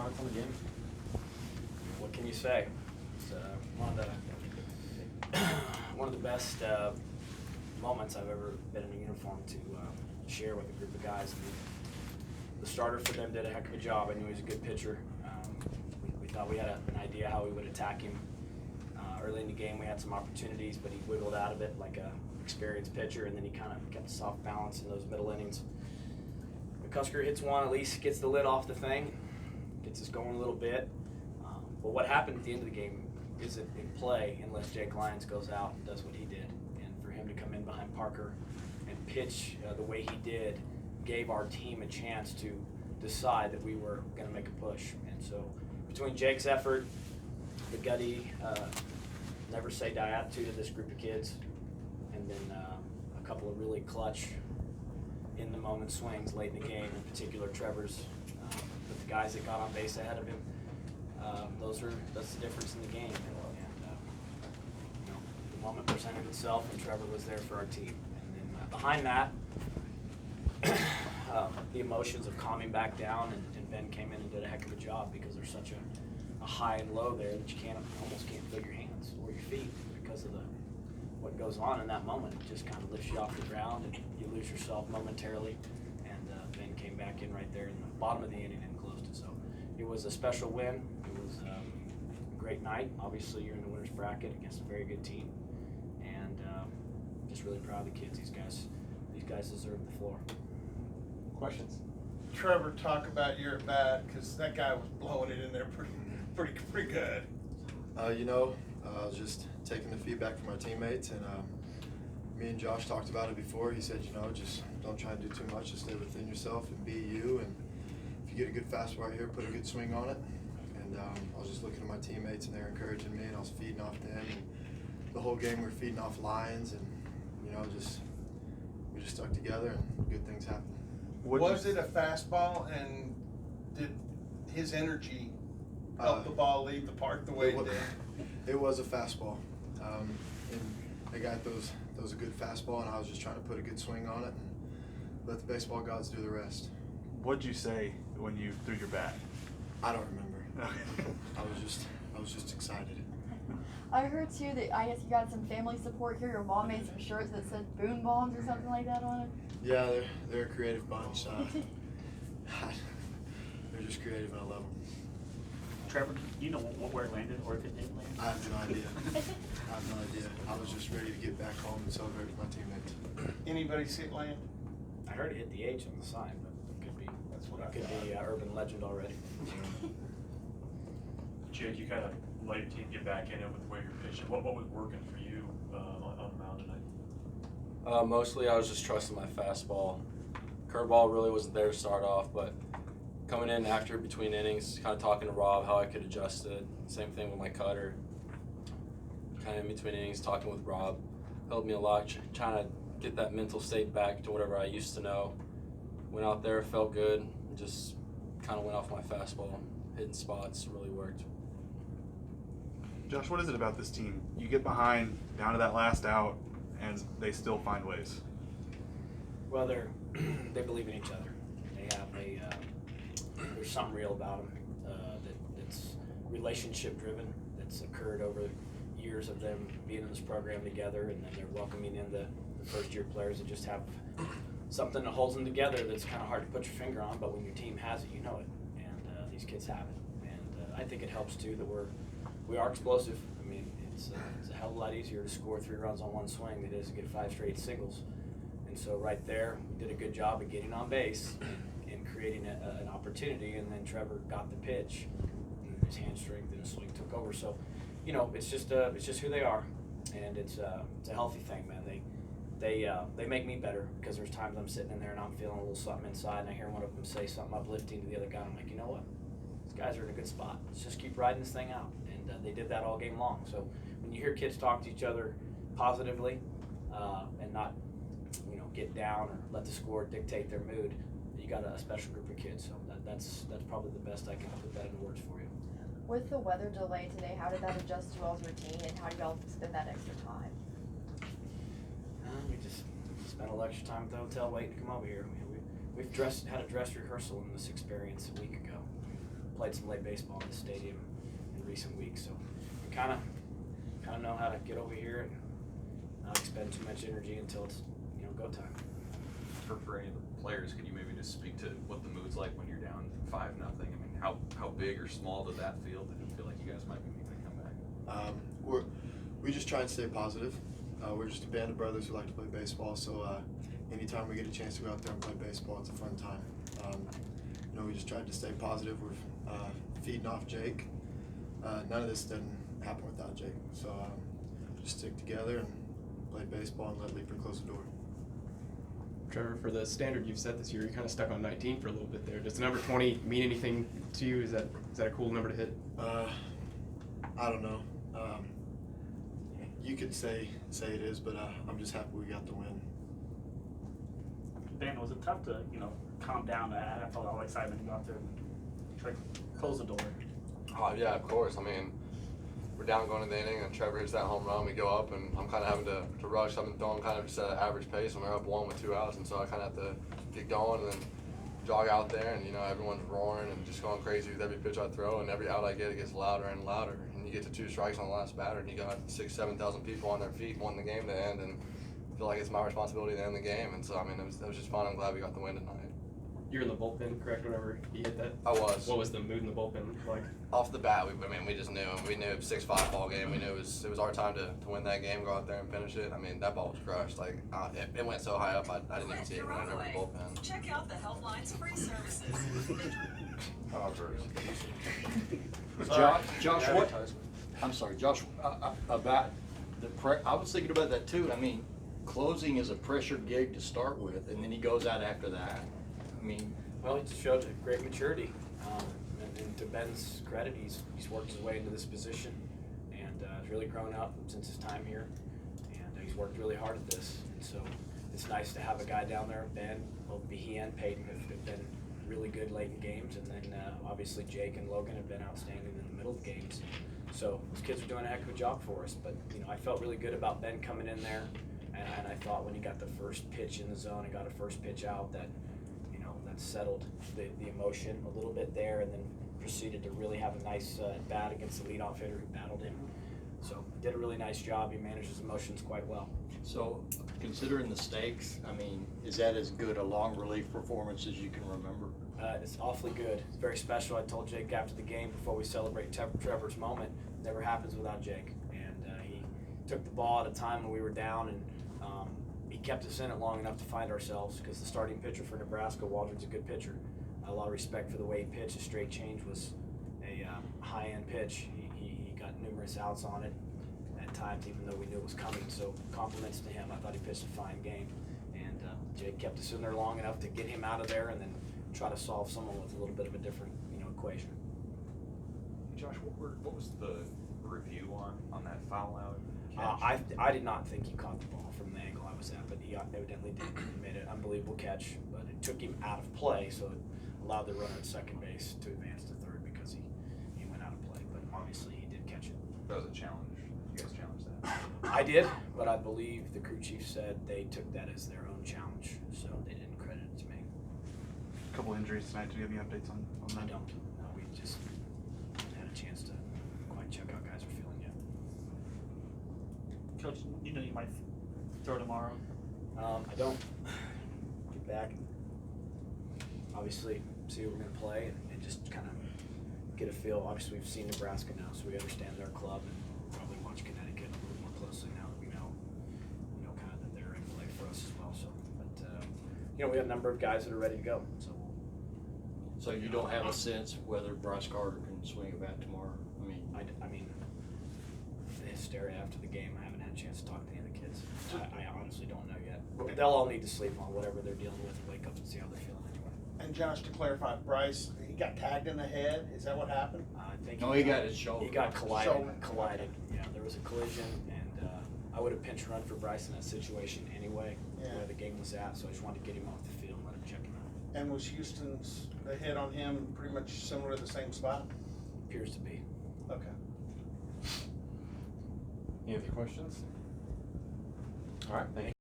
comments on the game? What can you say? It's one of the best moments I've ever been in a uniform to share with a group of guys. I mean, the starter for them did a heck of a job. I knew he was a good pitcher. We thought we had an idea how we would attack him. Early in the game, we had some opportunities, but he wiggled out of it like a experienced pitcher, and then he kind of kept a soft balance in those middle innings. McCusker hits one, at least gets the lid off the thing, gets us going a little bit. But what happened at the end of the game isn't in play unless Jake Lyons goes out and does what he did. And for him to come in behind Parker and pitch the way he did gave our team a chance to decide that we were going to make a push. And so between Jake's effort, the gutty, never say die attitude of this group of kids, and then a couple of really clutch in the moment swings late in the game, in particular Trevor's, with the guys that got on base ahead of him. That's the difference in the game. And the moment presented itself, and Trevor was there for our team. And then behind that, the emotions of calming back down, and Ben came in and did a heck of a job, because there's such a high and low there that you almost can't feel your hands or your feet because of what goes on in that moment. It just kind of lifts you off the ground, and you lose yourself momentarily. And Ben came back in right there in the bottom of the inning and closed it. So it was a special win. It was a great night. Obviously, you're in the winner's bracket against a very good team, and just really proud of the kids. These guys deserve the floor. Questions? Trevor, talk about your at bat, because that guy was blowing it in there pretty good. I was just taking the feedback from my teammates, and me and Josh talked about it before. He said, just don't try and do too much. Just stay within yourself and be you. And if you get a good fastball right here, put a good swing on it. And I was just looking at my teammates, and they were encouraging me, and I was feeding off them. And the whole game we were feeding off Lions, and we just stuck together, and good things happened. Was it a fastball, and did his energy help the ball leave the park the way it did? It was a fastball, and the guy throws a good fastball, and I was just trying to put a good swing on it and let the baseball gods do the rest. What'd you say when you threw your bat? I don't remember. I was just excited. I heard too that I guess you got some family support here. Your mom made some shirts that said "Boone Bombs" or something like that on it. Yeah, they're a creative bunch. They're just creative, and I love them. Trevor, do you know where it landed, or if it didn't land? I have no idea. I was just ready to get back home and celebrate with my teammates. Anybody see it land? I heard it hit the H on the sign, but it could be. That's what I could thought. be urban legend already. Jake, you kind of let your team get back in it with the way you're pitching. What was working for you on the mound tonight? Mostly I was just trusting my fastball. Curveball really wasn't there to start off, but coming in after between innings, kind of talking to Rob how I could adjust it. Same thing with my cutter. Kind of in between innings, talking with Rob helped me a lot, trying to get that mental state back to whatever I used to know. Went out there, felt good, just kind of went off my fastball. Hitting spots really worked. Josh, what is it about this team? You get behind, down to that last out, and they still find ways. Well, they believe in each other. They have there's something real about them that's relationship driven. That's occurred over years of them being in this program together, and then they're welcoming in the first year players that just have something that holds them together. That's kind of hard to put your finger on, but when your team has it, you know it. And these kids have it. And I think it helps too that we are explosive. I mean, it's a hell of a lot easier to score 3 runs on one swing than it is to get 5 straight singles. And so right there, we did a good job of getting on base and creating an opportunity. And then Trevor got the pitch, and his hand strength and his swing took over. So, it's just who they are, and it's a healthy thing, man. They make me better, because there's times I'm sitting in there and I'm feeling a little something inside, and I hear one of them say something uplifting to the other guy. I'm like, you know what? These guys are in a good spot. Let's just keep riding this thing out. And they did that all game long. So when you hear kids talk to each other positively and not, get down or let the score dictate their mood, you got a special group of kids. So that's probably the best I can put that into words for you. With the weather delay today, how did that adjust to y'all's routine, and how do y'all spend that extra time? We just spent a little extra time at the hotel waiting to come over here. We've had a dress rehearsal in this experience a week ago. played some late baseball in the stadium in recent weeks, so we kind of know how to get over here and not expend too much energy until it's go time. For any of the players, could you maybe just speak to what the mood's like when you're down 5-0? I mean, how big or small does that feel? Did it feel like you guys might be making a comeback? We just try and stay positive. We're just a band of brothers who like to play baseball, so anytime we get a chance to go out there and play baseball, it's a fun time. We just tried to stay positive. We're feeding off Jake. None of this didn't happen without Jake, so just stick together and play baseball and let Leaper close the door. Trevor, for the standard you've set this year, you kind of stuck on 19 for a little bit there. Does the number 20 mean anything to you? Is that a cool number to hit? I don't know. You could say it is, but I'm just happy we got the win. Ben, was it tough to calm down after all the excitement and go out there and try to close the door? Oh yeah, of course. I mean, we're down going to the inning, and Trevor hits that home run. We go up, and I'm kind of having to rush. I've been throwing kind of just at an average pace, and we're up 1 with 2 outs, and so I kind of have to get going and then jog out there, and everyone's roaring and just going crazy with every pitch I throw, and every out I get, it gets louder and louder. And you get to 2 strikes on the last batter, and you got 6,000-7,000 people on their feet wanting the game to end, and I feel like it's my responsibility to end the game. And so I mean, it was just fun. I'm glad we got the win tonight. You're in the bullpen, correct? Whenever he hit that. I was. What was the mood in the bullpen like? Off the bat, we just knew. We knew it was 6-5 ball game. We knew it was our time to win that game, go out there and finish it. I mean, that ball was crushed. Like it went so high up, I didn't even see it running over the bullpen. Check out the Helpline's free services. Josh, what? I'm sorry, Josh. About I was thinking about that too. I mean, closing is a pressure gig to start with, and then he goes out after that. I mean, well, he just showed great maturity. And to Ben's credit, he's worked his way into this position, and has really grown up since his time here, and he's worked really hard at this. And so it's nice to have a guy down there. Ben, both he and Peyton have been really good late in games, and then obviously Jake and Logan have been outstanding in the middle of games. So those kids are doing a heck of a job for us. But I felt really good about Ben coming in there, and I thought when he got the first pitch in the zone and got a first pitch out that that settled the emotion a little bit there, and then proceeded to really have a nice bat against the leadoff hitter who battled him. So did a really nice job. He managed his emotions quite well. so considering the stakes, I mean, is that as good a long relief performance as you can remember? It's awfully good. It's very special. I told Jake after the game before we celebrate Trevor's moment, never happens without Jake. And he took the ball at a time when we were down, and he kept us in it long enough to find ourselves, because the starting pitcher for Nebraska, Waldron's a good pitcher. A lot of respect for the way he pitched. His straight change was a high-end pitch. He got numerous outs on it at times, even though we knew it was coming. So compliments to him. I thought he pitched a fine game. And Jake kept us in there long enough to get him out of there and then try to solve someone with a little bit of a different equation. Josh, what was the review on that foul out catch? I did not think he caught the ball from the angle I was at, but he evidently did. He made an unbelievable catch, but it took him out of play, so it allowed the runner at second base to advance to third because he went out of play. But obviously he did catch it. That was a challenge. You guys challenged that? I did, but I believe the crew chief said they took that as their own challenge, so they didn't credit it to me. A couple injuries tonight. Do you have any updates on that? I don't. No, we just haven't had a chance to quite check how guys are feeling yet. Coach, you might throw tomorrow. I don't. Get back and obviously see who we're going to play and just kind of get a feel. Obviously, we've seen Nebraska now, so we understand their club, and probably watch Connecticut a little more closely now that we know kind of that they're in play for us as well. So, but we have a number of guys that are ready to go. So you don't have a sense whether Bryce Carter can swing a bat tomorrow? I mean, the hysteria after the game, I haven't had a chance to talk to any of the kids. I honestly don't know yet. But they'll all need to sleep on whatever they're dealing with and wake up and see how they're feeling anyway. And Josh, to clarify, Bryce, he got tagged in the head. Is that what happened? I think No, he got his shoulder. He got collided. Shoulder. Yeah, there was a collision, and I would have pinch run for Bryce in that situation anyway, where the game was at. So I just wanted to get him off the field and let him check him out. And was Houston's hit on him pretty much similar to the same spot? Appears to be. Okay. Any other questions? All right, thank you.